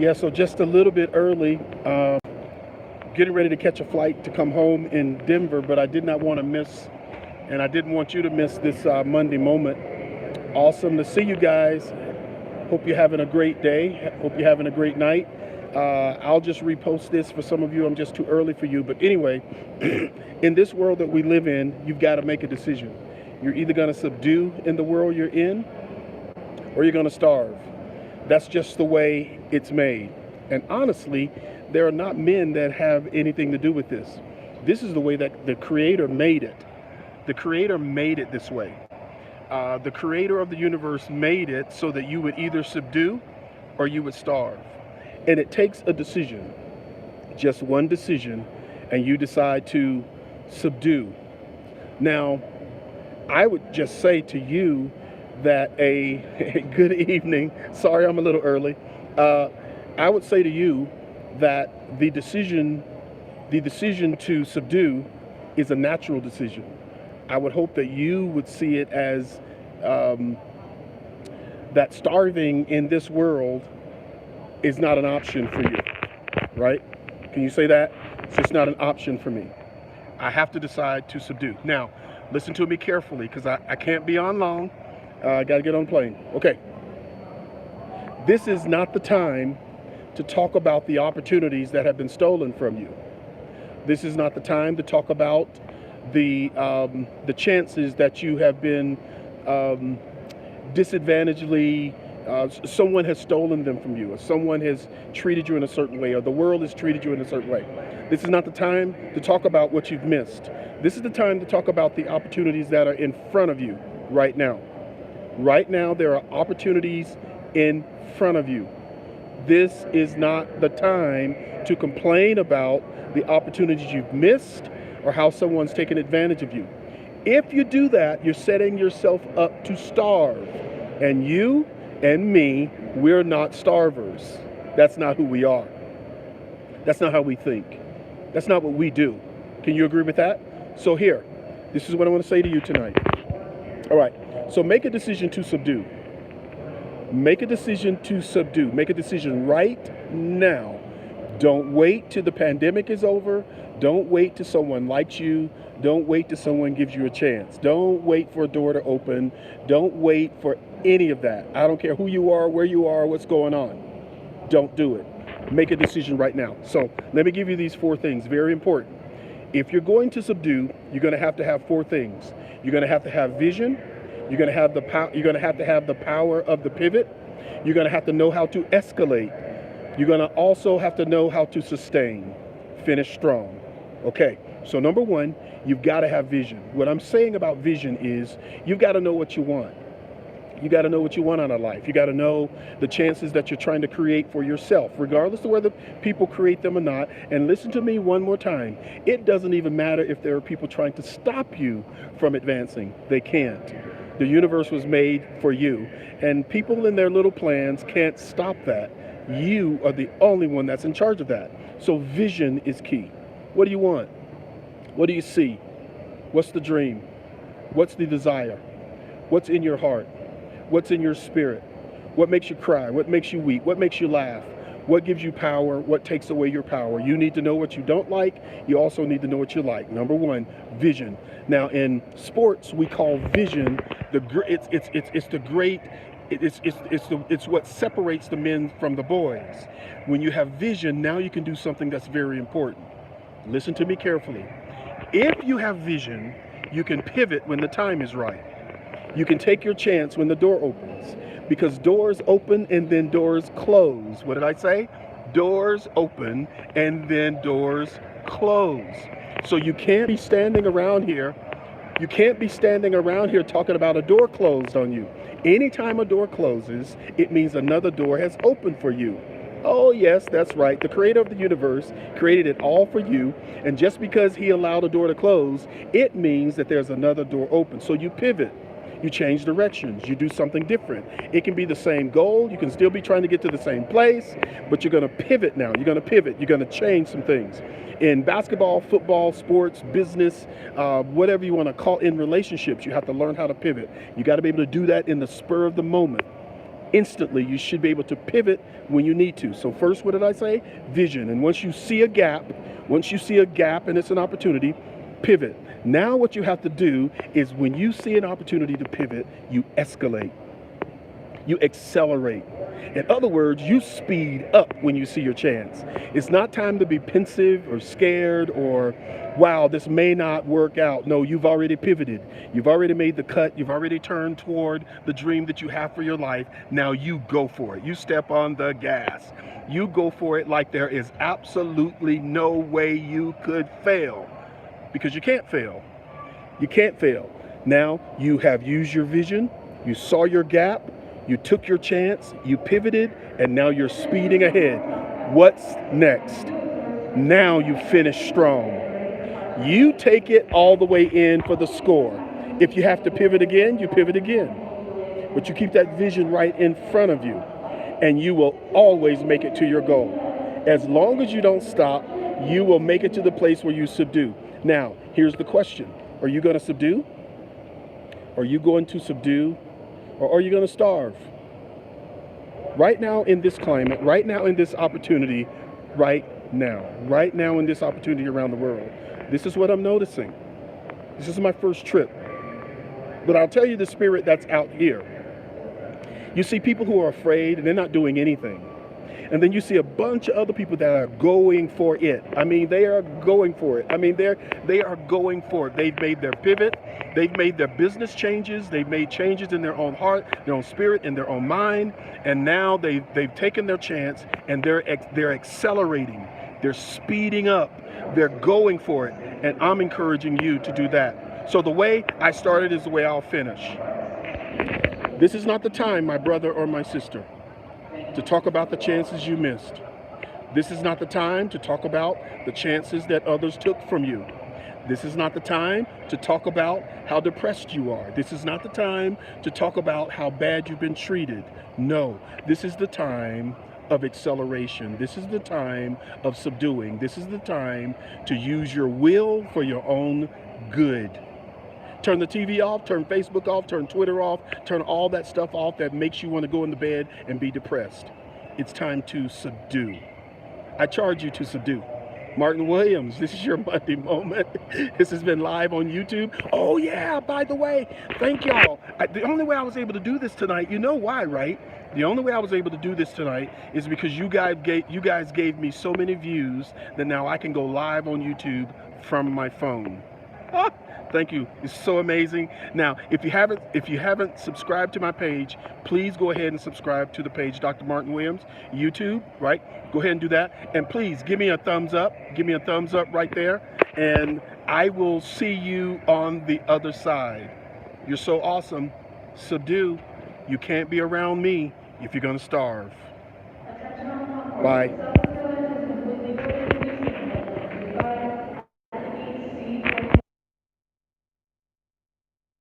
Yeah, so just a little bit early, getting ready to catch a flight to come home in Denver, but I did not want to miss, and I didn't want you to miss this Monday moment. Awesome to see you guys. Hope you're having a great day. Hope you're having a great night. I'll just repost this for some of you. I'm just too early for you. But anyway, in this world that we live in, you've got to make a decision. You're either going to subdue in the world you're in, or you're going to starve. That's just the way it's made. And honestly, there are not men that have anything to do with this. This is the way that the Creator made it. The Creator made it this way. The Creator of the universe made it so that you would either subdue or you would starve. And it takes a decision, just one decision, and you decide to subdue. Now, I would just say to you that a good evening. Sorry, I'm a little early. I would say to you that the decision to subdue is a natural decision. I would hope that you would see it as that starving in this world is not an option for you, right? Can you say that? It's just not an option for me. I have to decide to subdue. Now, listen to me carefully because I can't be on long. I got to get on the plane. Okay. This is not the time to talk about the opportunities that have been stolen from you. This is not the time to talk about the chances that you have been disadvantagedly, someone has stolen them from you, or someone has treated you in a certain way, or the world has treated you in a certain way. This is not the time to talk about what you've missed. This is the time to talk about the opportunities that are in front of you right now. Right now, there are opportunities in front of you. This is not the time to complain about the opportunities you've missed or how someone's taken advantage of you. If you do that, you're setting yourself up to starve. And you and me, we're not starvers. That's not who we are. That's not how we think. That's not what we do. Can you agree with that? So here, this is what I want to say to you tonight. All right, so make a decision to subdue. Make a decision to subdue. Make a decision right now. Don't wait till the pandemic is over. Don't wait till someone likes you. Don't wait till someone gives you a chance. Don't wait for a door to open. Don't wait for any of that. I don't care who you are, where you are, what's going on. Don't do it. Make a decision right now. So let me give you these 4 things, very important. If you're going to subdue, you're going to have 4 things. You're going to have vision. You're going to have the power. You're going to have the power of the pivot. You're going to have to know how to escalate. You're going to also have to know how to sustain. Finish strong. Okay. So number 1, you've got to have vision. What I'm saying about vision is you've got to know what you want. You got to know what you want out of life. You got to know the chances that you're trying to create for yourself, regardless of whether people create them or not. And listen to me one more time. It doesn't even matter if there are people trying to stop you from advancing. They can't. The universe was made for you. And people in their little plans can't stop that. You are the only one that's in charge of that. So vision is key. What do you want? What do you see? What's the dream? What's the desire? What's in your heart? What's in your spirit? What makes you cry? What makes you weep? What makes you laugh? What gives you power? What takes away your power? You need to know what you don't like. You also need to know what you like. Number 1, vision. Now in sports, we call vision it's what separates the men from the boys. When you have vision, now you can do something that's very important. Listen to me carefully. If you have vision, you can pivot when the time is right. You can take your chance when the door opens, because doors open and then doors close. What did I say? Doors open and then doors close. So you can't be standing around here. You can't be standing around here talking about a door closed on you. Anytime a door closes, it means another door has opened for you. Oh yes, that's right. The Creator of the universe created it all for you. And just because He allowed a door to close, it means that there's another door open. So you pivot. You change directions. You do something different. It can be the same goal. You can still be trying to get to the same place, but you're going to pivot now. You're going to pivot. You're going to change some things. In basketball, football, sports, business, whatever you want to call, in relationships, you have to learn how to pivot. You got to be able to do that in the spur of the moment. instantly you should be able to pivot when you need to. So first, what did I say? Vision. And once you see a gap and it's an opportunity, pivot. Now what you have to do is when you see an opportunity to pivot, you escalate. You accelerate. In other words, you speed up when you see your chance. It's not time to be pensive or scared or, wow, this may not work out. No, you've already pivoted. You've already made the cut. You've already turned toward the dream that you have for your life. Now you go for it. You step on the gas. You go for it like there is absolutely no way you could fail, because you can't fail. You can't fail. Now you have used your vision. You saw your gap. You took your chance, you pivoted, and now you're speeding ahead. What's next? Now you finish strong. You take it all the way in for the score. If you have to pivot again, you pivot again. But you keep that vision right in front of you, and you will always make it to your goal. As long as you don't stop, you will make it to the place where you subdue. Now, here's the question. Are you going to subdue? Are you going to subdue? Or are you going to starve? Right now in this climate, right now in this opportunity, right now in this opportunity around the world, this is what I'm noticing. This is my first trip. But I'll tell you the spirit that's out here. You see people who are afraid and they're not doing anything. And then you see a bunch of other people that are going for it. I mean, they are going for it. I mean, they are going for it. They've made their pivot. They've made their business changes. They've made changes in their own heart, their own spirit, in their own mind. And now they've taken their chance and they're accelerating. They're speeding up. They're going for it. And I'm encouraging you to do that. So the way I started is the way I'll finish. This is not the time, my brother or my sister, to talk about the chances you missed. This is not the time to talk about the chances that others took from you. This is not the time to talk about how depressed you are. This is not the time to talk about how bad you've been treated. No, this is the time of acceleration. This is the time of subduing. This is the time to use your will for your own good. Turn the TV off, turn Facebook off, turn Twitter off, turn all that stuff off that makes you want to go into bed and be depressed. It's time to subdue. I charge you to subdue. Martin Williams, this is your Monday Moment. This has been live on YouTube. Oh yeah, by the way, thank y'all. The only way I was able to do this tonight, you know why, right? The only way I was able to do this tonight is because you guys gave me so many views that now I can go live on YouTube from my phone. Thank you. It's so amazing. Now, if you haven't subscribed to my page, please go ahead and subscribe to the page, Dr. Martin Williams, YouTube, right? Go ahead and do that. And please give me a thumbs up. Give me a thumbs up right there. And I will see you on the other side. You're so awesome. Subdue. You can't be around me if you're going to starve. Bye.